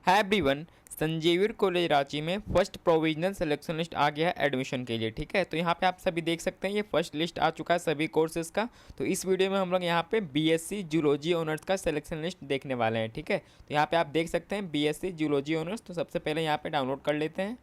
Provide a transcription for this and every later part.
है everyone. संजीविर college Ranchi में first provisional selection list आ गया है एडमिशन के लिए। ठीक है, तो यहाँ पे आप सभी देख सकते हैं ये फर्स्ट लिस्ट आ चुका है सभी कोर्सेज का। तो इस वीडियो में हम लोग यहाँ पे बीएससी जूलॉजी ऑनर्स का सिलेक्शन लिस्ट देखने वाले हैं। ठीक है, तो यहाँ पे आप देख सकते हैं बीएससी जूलॉजी ऑनर्स। तो सबसे पहले यहाँ पे डाउनलोड कर लेते हैं।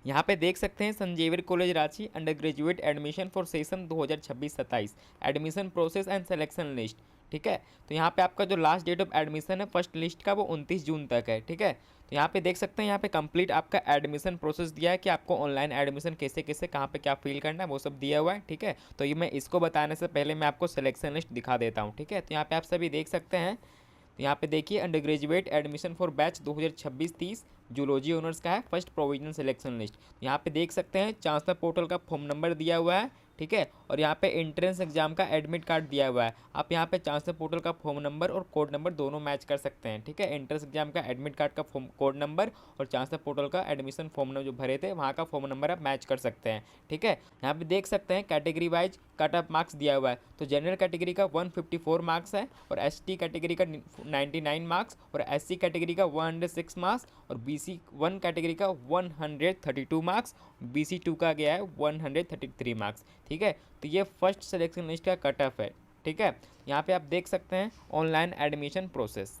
यहाँ पे देख सकते हैं संजीविर college Ranchi undergraduate admission for session 2026-27 admission process and selection list. ठीक है, तो यहाँ पे आपका जो लास्ट डेट ऑफ एडमिशन है फर्स्ट लिस्ट का वो 29 जून तक है। ठीक है, तो यहाँ पे देख सकते हैं यहाँ पे कंप्लीट आपका एडमिशन प्रोसेस दिया है कि आपको ऑनलाइन एडमिशन कैसे कैसे कहाँ पे क्या फिल करना है वो सब दिया हुआ है। ठीक है, तो ये मैं इसको बताने से पहले मैं आपको सिलेक्शन लिस्ट दिखा देता हूँ। ठीक है, तो यहाँ पे आप सभी देख सकते हैं। तो यहाँ पे देखिए under graduate admission for batch 2026-30 zoology honours का है फर्स्ट प्रोविजनल सिलेक्शन लिस्ट। यहाँ पे देख सकते हैं चांसलर पोर्टल का फॉर्म नंबर दिया हुआ है। ठीक है, और यहाँ पे एंट्रेंस एग्जाम का एडमिट कार्ड दिया हुआ है। आप यहाँ पे चांसलर पोर्टल का फॉर्म नंबर और कोड नंबर दोनों मैच कर सकते हैं। ठीक है, एंट्रेंस एग्जाम का एडमिट कार्ड का फॉर्म कोड नंबर और चांसलर पोर्टल का एडमिशन फॉर्म नंबर जो भरे थे वहाँ का फॉर्म नंबर आप मैच कर सकते हैं। ठीक है, यहाँ पे देख सकते हैं category wise cut off marks दिया हुआ है। तो जनरल कैटेगरी का 154 मार्क्स है और एसटी कैटेगरी का 99 मार्क्स और एससी कैटेगरी का 106 मार्क्स और बीसी 1 कैटेगरी का 132 मार्क्स, बीसी 2 का गया है 133 मार्क्स। ठीक है, तो ये फर्स्ट सिलेक्शन लिस्ट का कट ऑफ है। ठीक है, यहाँ पे आप देख सकते हैं ऑनलाइन एडमिशन प्रोसेस।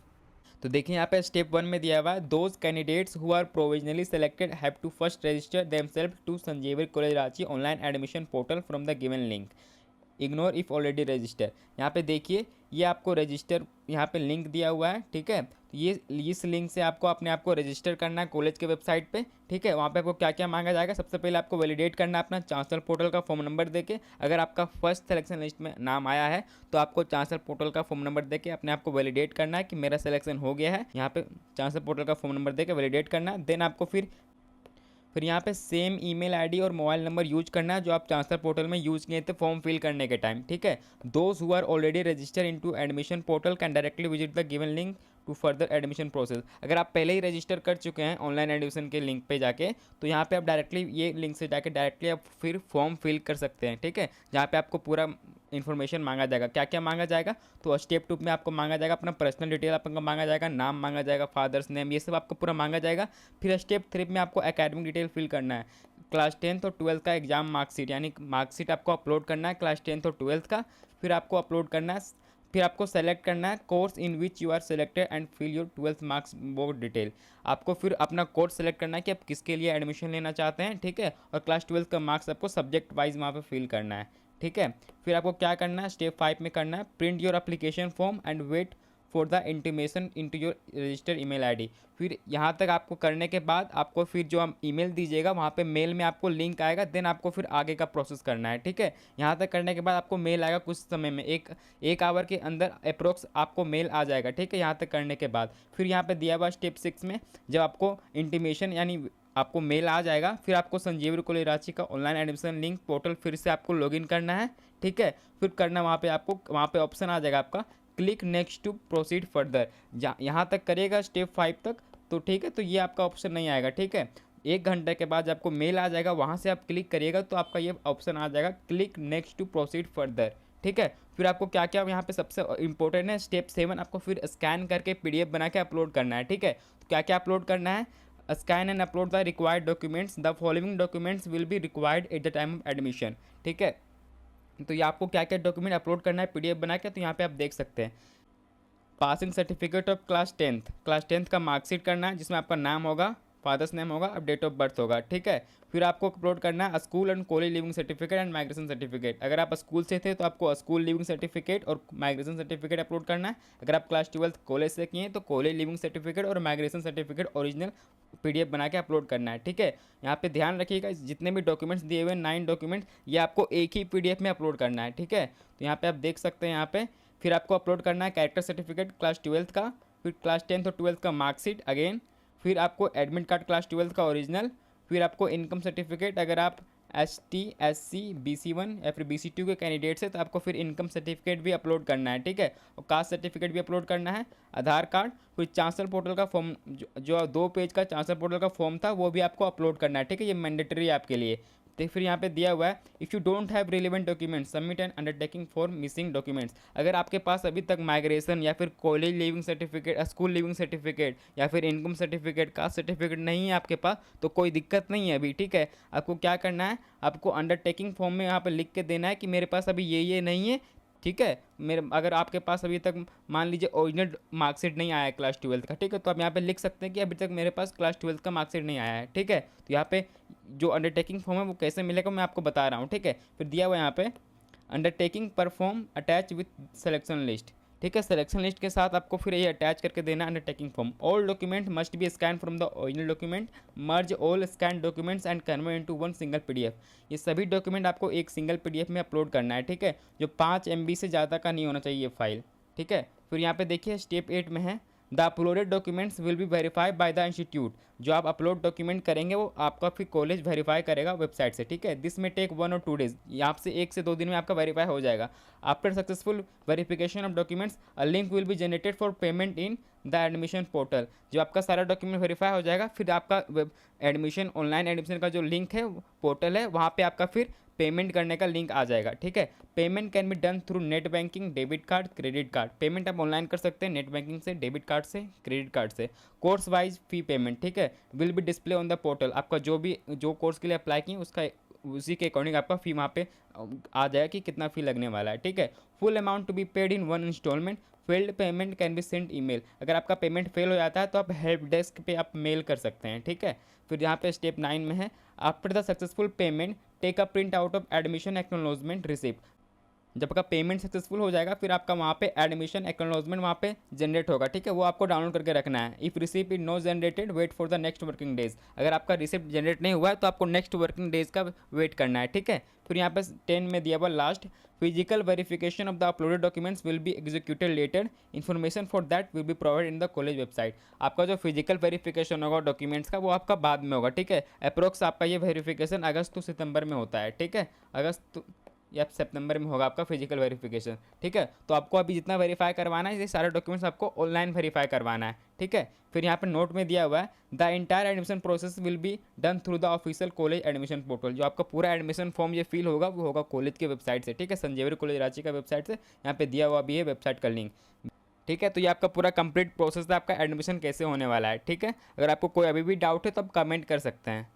तो देखिए यहाँ पे स्टेप 1 में दिया हुआ है those candidates who are provisionally selected have to first register themselves to संजीविर college Ranchi online admission portal from the given link, ignore if already register. यहाँ पे देखिए ये आपको रजिस्टर यहाँ पे लिंक दिया हुआ है। ठीक है, तो ये इस लिंक से आपको अपने आप को रजिस्टर करना है कॉलेज के वेबसाइट पे। ठीक है, वहाँ पे आपको क्या क्या मांगा जाएगा, सबसे पहले आपको वैलिडेट करना है अपना चांसलर पोर्टल का फॉर्म नंबर देके। अगर आपका फर्स्ट सिलेक्शन लिस्ट में नाम आया है तो आपको चांसलर पोर्टल का फॉर्म नंबर देके अपने आप को वैलिडेट करना है कि मेरा सिलेक्शन हो गया है। यहाँ पे चांसलर पोर्टल का फॉर्म नंबर देके वैलिडेट करना है। देन आपको फिर यहाँ पे सेम ईमेल आईडी और मोबाइल नंबर यूज करना है जो आप ट्रांसफर पोर्टल में यूज किए थे फॉर्म फिल करने के टाइम। ठीक है, those who are already register into admission portal can directly visit the given link to further admission process. अगर आप पहले ही रजिस्टर कर चुके हैं ऑनलाइन एडमिशन के लिंक पे जाके तो यहाँ पे आप डायरेक्टली ये लिंक से जाके डायरेक्टली आप फिर फॉर्म फिल कर सकते हैं। ठीक है, जहाँ पे आपको पूरा इन्फॉर्मेशन मांगा जाएगा। क्या क्या मांगा जाएगा, तो स्टेप 2 में आपको मांगा जाएगा अपना पर्सनल डिटेल आपको मांगा जाएगा, नाम मांगा जाएगा, फादर्स नेम, ये सब आपको पूरा मांगा जाएगा। फिर स्टेप 3 में आपको एकेडमिक डिटेल फिल करना है, क्लास 10th और 12th का एग्जाम मार्कशीट यानी मार्कशीट आपको अपलोड करना है क्लास 10th और 12th का। फिर आपको अपलोड करना है, फिर आपको सेलेक्ट करना है course in which you are selected and fill your 12th marks board detail. आपको फिर अपना कोर्स सेलेक्ट करना है कि आप किसके लिए एडमिशन लेना चाहते हैं। ठीक है, और क्लास 12th का मार्क्स आपको सब्जेक्ट वाइज वहाँ पे फिल करना है। ठीक है, फिर आपको क्या करना है, स्टेप 5 में करना है print your application form and wait for the intimation into your register email ID. फिर यहाँ तक आपको करने के बाद आपको फिर जो हम ईमेल दीजिएगा वहाँ पे मेल में आपको लिंक आएगा। देन आपको फिर आगे का प्रोसेस करना है। ठीक है, यहाँ तक करने के बाद आपको मेल आएगा कुछ समय में, एक आवर के अंदर अप्रोक्स आपको मेल आ जाएगा। ठीक है, यहाँ तक करने के बाद फिर यहाँ पे दिया हुआ स्टेप 6 में जब आपको इंटीमेशन यानी आपको मेल आ जाएगा फिर आपको संजीविर कॉलेज रांची का ऑनलाइन एडमिशन लिंक पोर्टल फिर से आपको लॉगिन करना है। ठीक है, फिर करना वहाँ पे आपको वहाँ पे ऑप्शन आ जाएगा आपका click next to proceed further. यहाँ तक करिएगा स्टेप 5 तक तो ठीक है, तो ये आपका ऑप्शन नहीं आएगा। ठीक है, 1 घंटे के बाद आपको मेल आ जाएगा, वहाँ से आप क्लिक करिएगा तो आपका ये ऑप्शन आ जाएगा click next to proceed further. ठीक है, फिर आपको क्या क्या यहाँ पे सबसे इंपॉर्टेंट है स्टेप 7 आपको फिर स्कैन करके PDF बना के अपलोड करना है। ठीक है, तो क्या क्या अपलोड करना है, scan and upload the required documents, the following documents will be required at the time of admission. ठीक है, तो ये आपको क्या क्या डॉक्यूमेंट अपलोड करना है PDF बना के, तो यहाँ पे आप देख सकते हैं passing certificate of class 10th का मार्कशीट करना है जिसमें आपका नाम होगा, फादर्स नेम होगा और डेट ऑफ बर्थ होगा। ठीक है, फिर आपको अपलोड करना है school and college leaving certificate and migration certificate. अगर आप स्कूल से थे तो आपको स्कूल लिविंग सर्टिफिकेट और माइग्रेशन सर्टिफिकेट अपलोड करना है। अगर आप क्लास 12th कॉलेज से किए तो कॉलेज लिविंग सर्टिफिकेट और माइग्रेशन सर्टिफिकेट ओरिजिनल PDF बना के अपलोड करना है। ठीक है, यहाँ पे ध्यान रखिएगा जितने भी डॉक्यूमेंट्स दिए हुए 9 डॉक्यूमेंट्स ये आपको एक ही PDF में अपलोड करना है। ठीक है, तो यहाँ पे आप देख सकते हैं यहाँ पे फिर आपको अपलोड करना है कैरेक्टर सर्टिफिकेट क्लास 12th का, फिर क्लास 10th और 12th का मार्कशीट अगेन, फिर आपको एडमिट कार्ड क्लास 12th का ओरिजिनल, फिर आपको इनकम सर्टिफिकेट अगर आप ST SC BC1 या फिर BC2 के कैंडिडेट्स है तो आपको फिर इनकम सर्टिफिकेट भी अपलोड करना है। ठीक है, और कास्ट सर्टिफिकेट भी अपलोड करना है, आधार कार्ड, फिर चांसलर पोर्टल का फॉर्म जो 2 पेज का चांसलर पोर्टल का फॉर्म था वो भी आपको अपलोड करना है। ठीक है, ये मैंडेटरी है आपके लिए। तो फिर यहाँ पे दिया हुआ है if you don't have relevant document submit an undertaking for missing documents. अगर आपके पास अभी तक माइग्रेशन या फिर college leaving certificate, school leaving certificate या फिर इनकम सर्टिफिकेट, कास्ट सर्टिफिकेट नहीं है आपके पास तो कोई दिक्कत नहीं है अभी, ठीक है। आपको क्या करना है, आपको अंडरटेकिंग फॉर्म में यहाँ पर लिख के देना है कि मेरे पास अभी ये नहीं है, ठीक है। मेरे अगर आपके पास अभी तक मान लीजिए ओरिजिनल मार्कशीट नहीं आया है क्लास 12 का, ठीक है, तो आप यहाँ पे लिख सकते हैं कि अभी तक मेरे पास क्लास 12 का मार्कशीट नहीं आया है, ठीक है। तो यहाँ पे जो अंडरटेकिंग फॉर्म है वो कैसे मिलेगा मैं आपको बता रहा हूँ, ठीक है। फिर दिया हुआ यहाँ पे undertaking perform attach with selection list, ठीक है। सिलेक्शन लिस्ट के साथ आपको फिर ये अटैच करके देना undertaking form. All document must be scan from the original document, merge all scan documents and convert into one single PDF. ये सभी डॉक्यूमेंट आपको एक सिंगल पीडीएफ में अपलोड करना है, ठीक है, जो 5 MB से ज़्यादा का नहीं होना चाहिए फाइल, ठीक है। फिर यहाँ पे देखिए स्टेप 8 में है the uploaded documents will be verified by the institute. जो आप अपलोड डॉक्यूमेंट करेंगे वो आपका फिर कॉलेज वेरीफाई करेगा वेबसाइट से, ठीक है। दिस में टेक 1 और 2 डेज, यहाँ से 1 से 2 दिन में आपका वेरीफाई हो जाएगा। After successful verification of documents a link will be generated for payment in the admission portal. जब आपका सारा डॉक्यूमेंट वेरीफाई हो जाएगा फिर आपका एडमिशन, ऑनलाइन एडमिशन का जो लिंक है पोर्टल है वहाँ पे आपका फिर पेमेंट करने का लिंक आ जाएगा, ठीक है। Payment can be done through net banking, debit card, credit card. Payment आप ऑनलाइन कर सकते हैं नेट बैंकिंग से, डेबिट कार्ड से, क्रेडिट कार्ड से। कोर्स वाइज फी पेमेंट, ठीक है, will be display on the portal. आपका जो कोर्स के लिए अप्लाई किए उसका उसी के अकॉर्डिंग आपका फ़ी वहाँ पे आ जाएगा कि कितना फ़ी लगने वाला है, ठीक है। Full amount to be paid in one installment, failed payment can be send email. अगर आपका पेमेंट फेल हो जाता है तो आप हेल्प डेस्क पे आप मेल कर सकते हैं, ठीक है। फिर यहाँ पे स्टेप 9 में है after the successful payment take a print out of admission acknowledgement receipt. जब आपका पेमेंट सक्सेसफुल हो जाएगा फिर आपका वहाँ पे एडमिशन एक्नॉलेजमेंट वहाँ पे जनरेट होगा, ठीक है, वो आपको डाउनलोड करके रखना है। If receipt is no generated wait for the next working days. अगर आपका रिसिप्ट जनरेट नहीं हुआ है तो आपको नेक्स्ट वर्किंग डेज का वेट करना है, ठीक है। फिर यहाँ पे 10 में दिया हुआ last physical verification of the uploaded documents will be executed later, information for that will be provide in the college website. आपका जो फिजिकल वेरिफिकेशन होगा डॉक्यूमेंट्स का वो आपका बाद में होगा, ठीक है। अप्रोक्स आपका ये वेरिफिकेशन अगस्त टू सितंबर में होता है, ठीक है, अगस्त या सितंबर में होगा आपका फिजिकल वेरिफिकेशन, ठीक है। तो आपको अभी जितना वेरीफाई करवाना है ये सारे डॉक्यूमेंट्स आपको ऑनलाइन वेरीफाई करवाना है, ठीक है। फिर यहाँ पे नोट में दिया हुआ है the entire admission process will be done through the official college admission portal. जो आपका पूरा एडमिशन फॉर्म ये फिल होगा वो होगा कॉलेज के वेबसाइट से, ठीक है, संजीवनी कॉलेज रांची का वेबसाइट से। यहाँ पे दिया हुआ भी है वेबसाइट का लिंक, ठीक है। तो ये आपका पूरा कंप्लीट प्रोसेस है आपका एडमिशन कैसे होने वाला है, ठीक है। अगर आपको कोई अभी भी डाउट है तो आप कमेंट कर सकते हैं।